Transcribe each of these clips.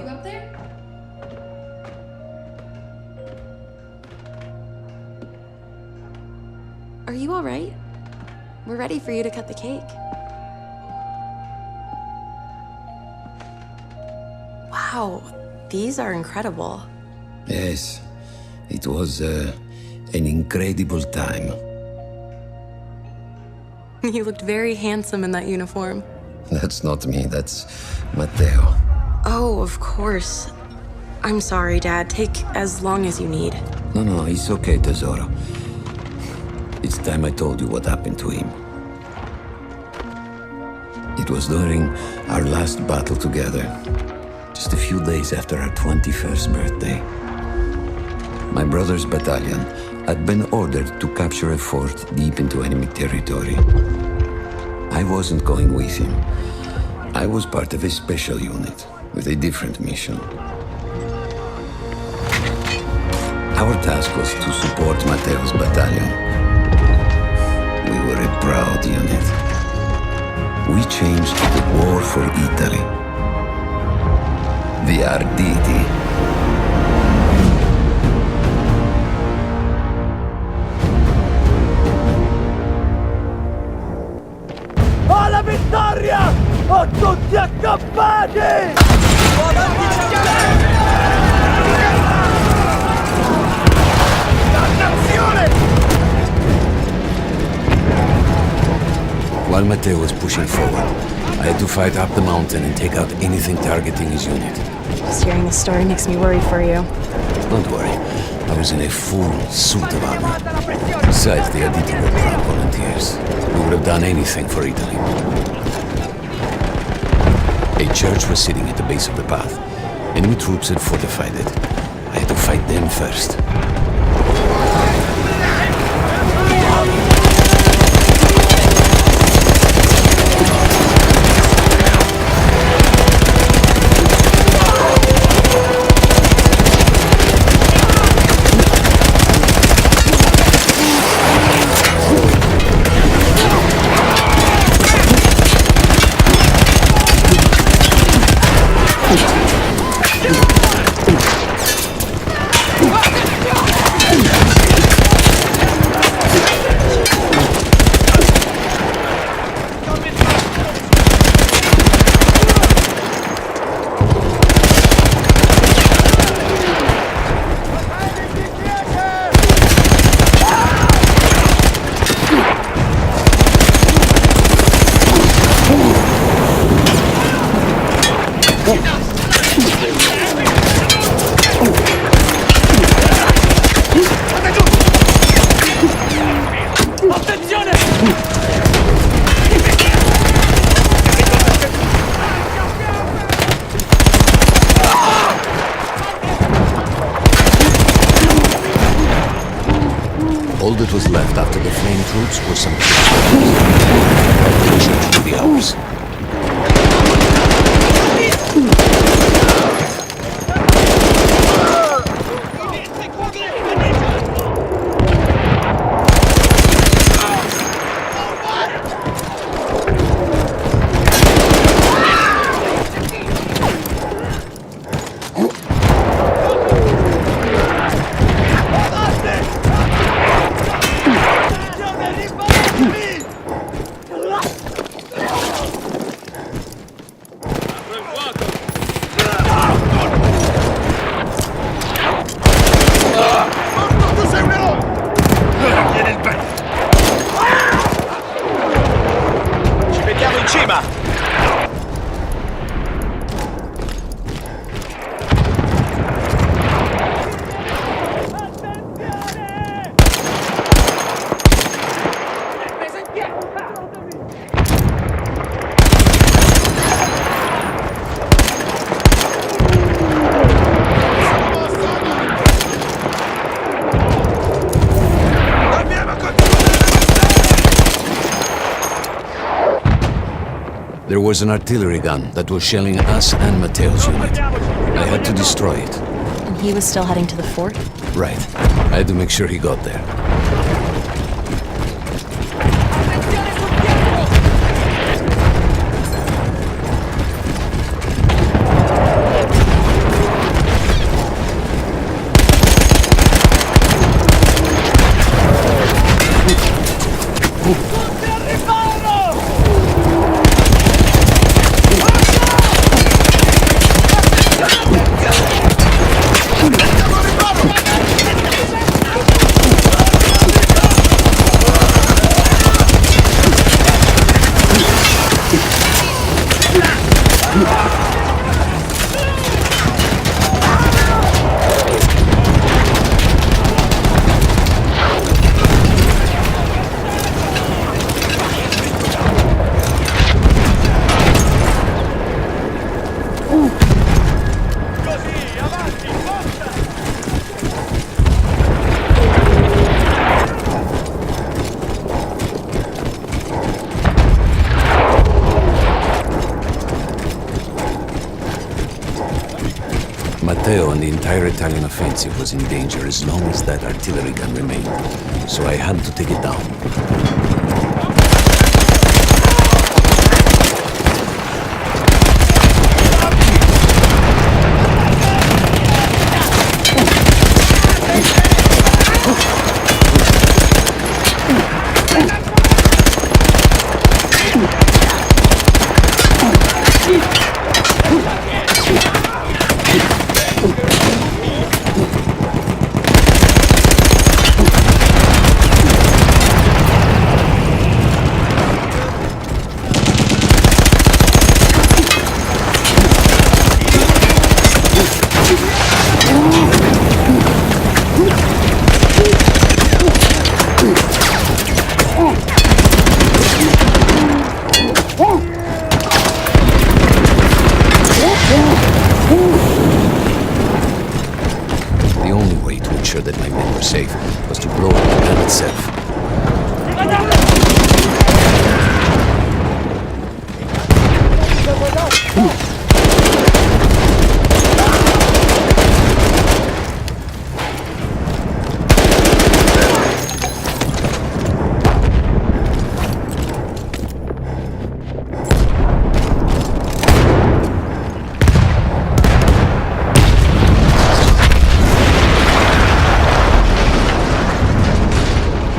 You up there? Are you all right? We're ready for you to cut the cake. Wow, these are incredible. Yes, it was an incredible time. You looked very handsome in that uniform. That's not me, that's Matteo. Oh, of course. I'm sorry, Dad. Take as long as you need. No, it's okay, Tesoro. It's time I told you what happened to him. It was during our last battle together, just a few days after our 21st birthday. My brother's battalion had been ordered to capture a fort deep into enemy territory. I wasn't going with him. I was part of a special unit with a different mission. Our task was to support Matteo's battalion. We were a proud unit. We changed the war for Italy. The Arditi. Alla vittoria! O tutti accampati! While Matteo was pushing forward, I had to fight up the mountain and take out anything targeting his unit. Just hearing the story makes me worry for you. Don't worry, I was in a full suit of armor. Besides, the Arditi were proud volunteers. We would have done anything for Italy. A church was sitting at the base of the path. Enemy troops had fortified it. I had to fight them first. All that was left after the flame troops were some the church to be ours. There was an artillery gun that was shelling us and Matteo's unit. I had to destroy it. And he was still heading to the fort? Right. I had to make sure he got there. Matteo and the entire Italian offensive was in danger as long as that artillery gun remained, so I had to take it down. The only way to ensure that my men were safe was to blow up the gun itself.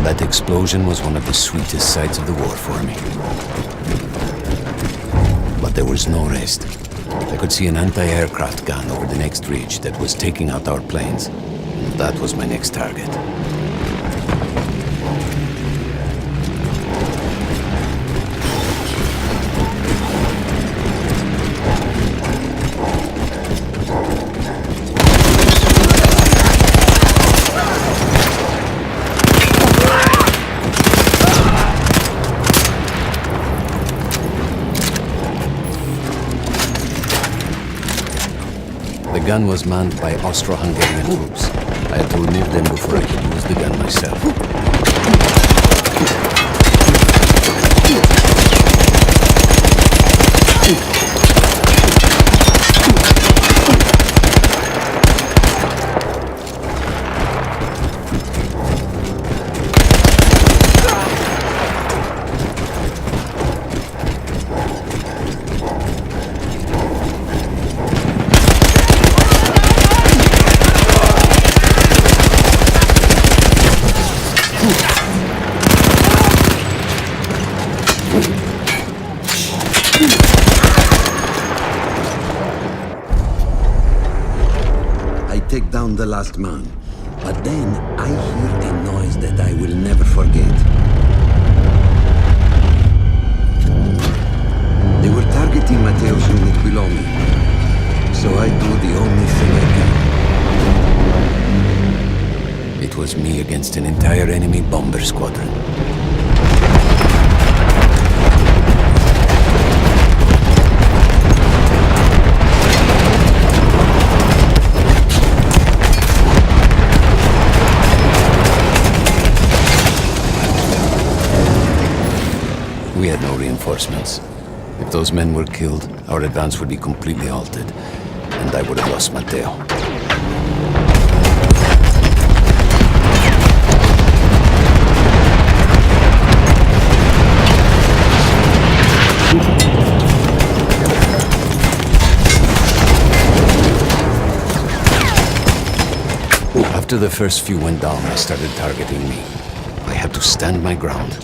That explosion was one of the sweetest sights of the war for me. But there was no rest. I could see an anti-aircraft gun over the next ridge that was taking out our planes. That was my next target. The gun was manned by Austro-Hungarian troops. I had to remove them before I could use the gun myself. Take down the last man, but then I hear a noise that I will never forget. They were targeting Matteo's unit below me, so I do the only thing I can. It was me against an entire enemy bomber squadron. We had no reinforcements. If those men were killed, our advance would be completely halted, and I would have lost Matteo. After the first few went down, they started targeting me. I had to stand my ground.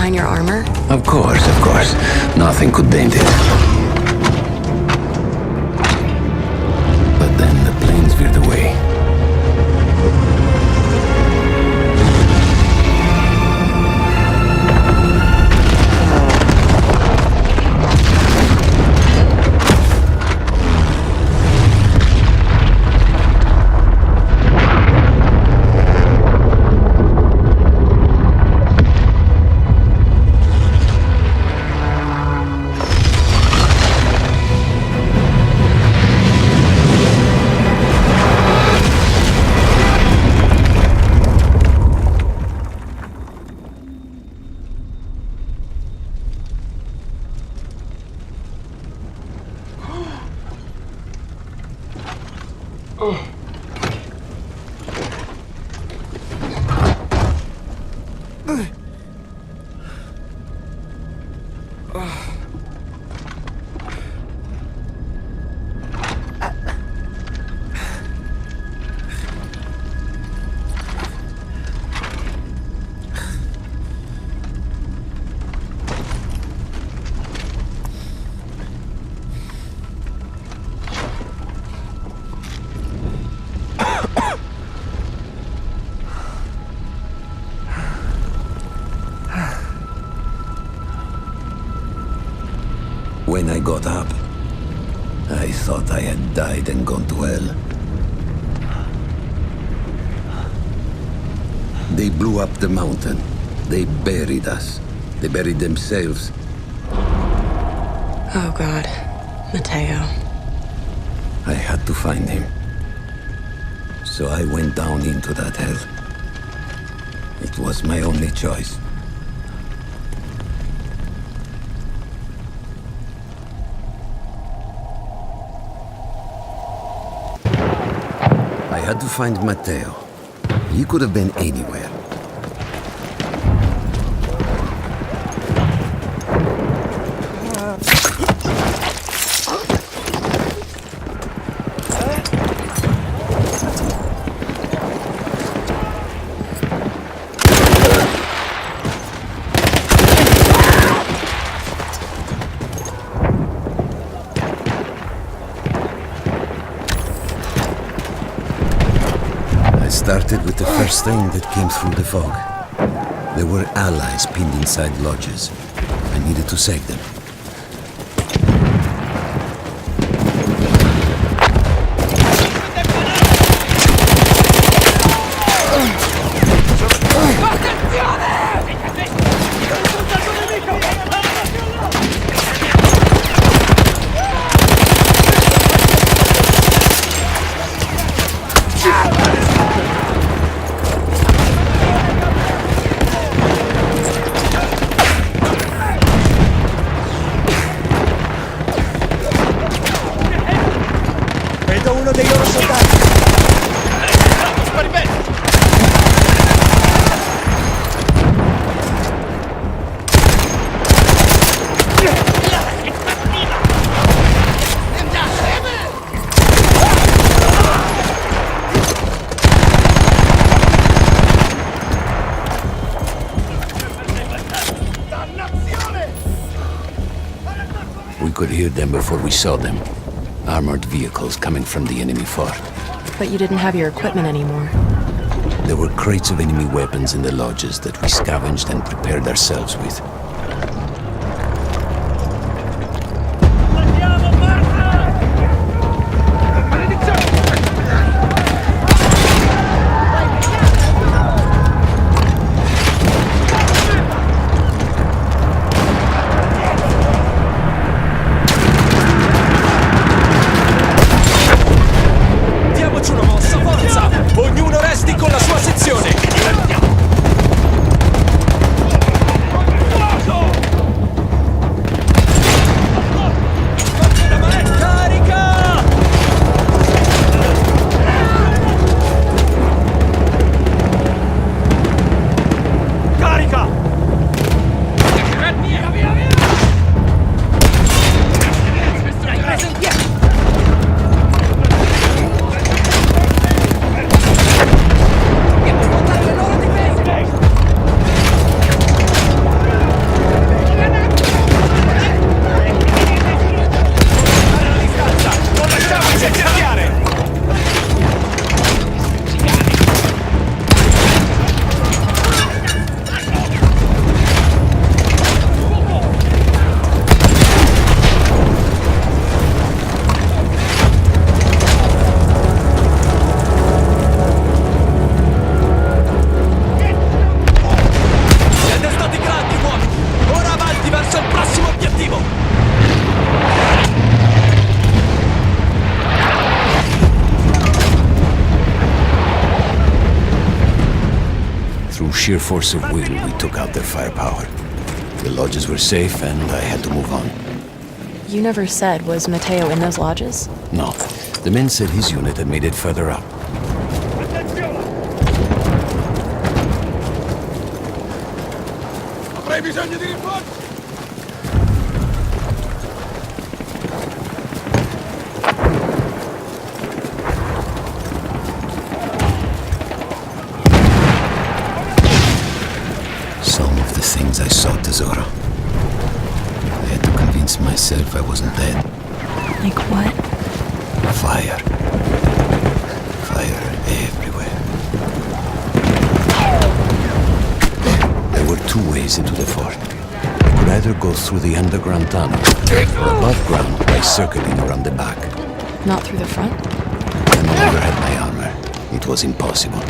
behind your armor? Of course. Nothing could dent it. But then the planes veered away. When I got up, I thought I had died and gone to hell. They blew up the mountain. They buried us. They buried themselves. Oh God, Matteo. I had to find him. So I went down into that hell. It was my only choice. I had to find Matteo. He could have been anywhere. Started with the first thing that came through the fog. There were allies pinned inside lodges. I needed to save them. Uno dei loro soldati! We could hear them before we saw them. Armored vehicles coming from the enemy fort. But you didn't have your equipment anymore. There were crates of enemy weapons in the lodges that we scavenged and prepared ourselves with. Con la sua sezione! Through sheer force of will, we took out their firepower. The lodges were safe, and I had to move on. You never said, was Matteo in those lodges? No, the men said his unit had made it further up. Avrei bisogno di rinforzi! Some of the things I saw, Tesoro. I had to convince myself I wasn't dead. Like what? Fire. Fire everywhere. There were two ways into the fort. I could either go through the underground tunnel, or above ground by circling around the back. Not through the front? I no longer had my armor. It was impossible.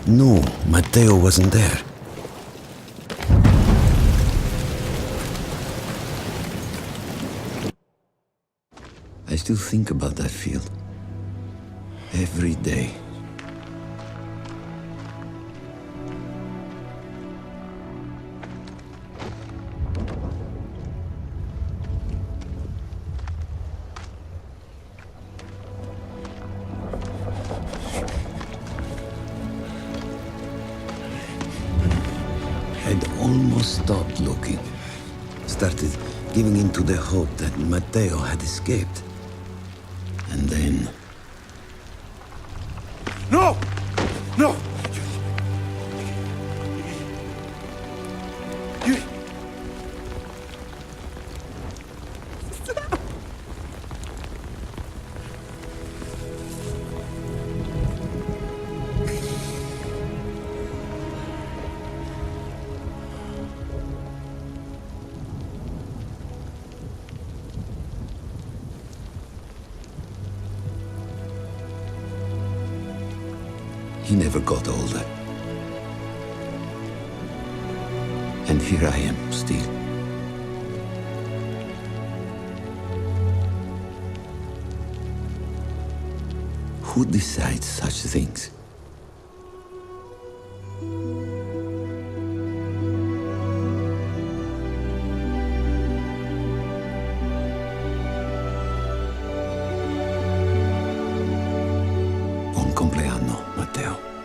No, Matteo wasn't there. I still think about that field. Every day. I'd almost stopped looking. Started giving in to the hope that Matteo had escaped. And then... No! No! You... He never got older. And here I am, still. Who decides such things? Buon compleanno, Matteo.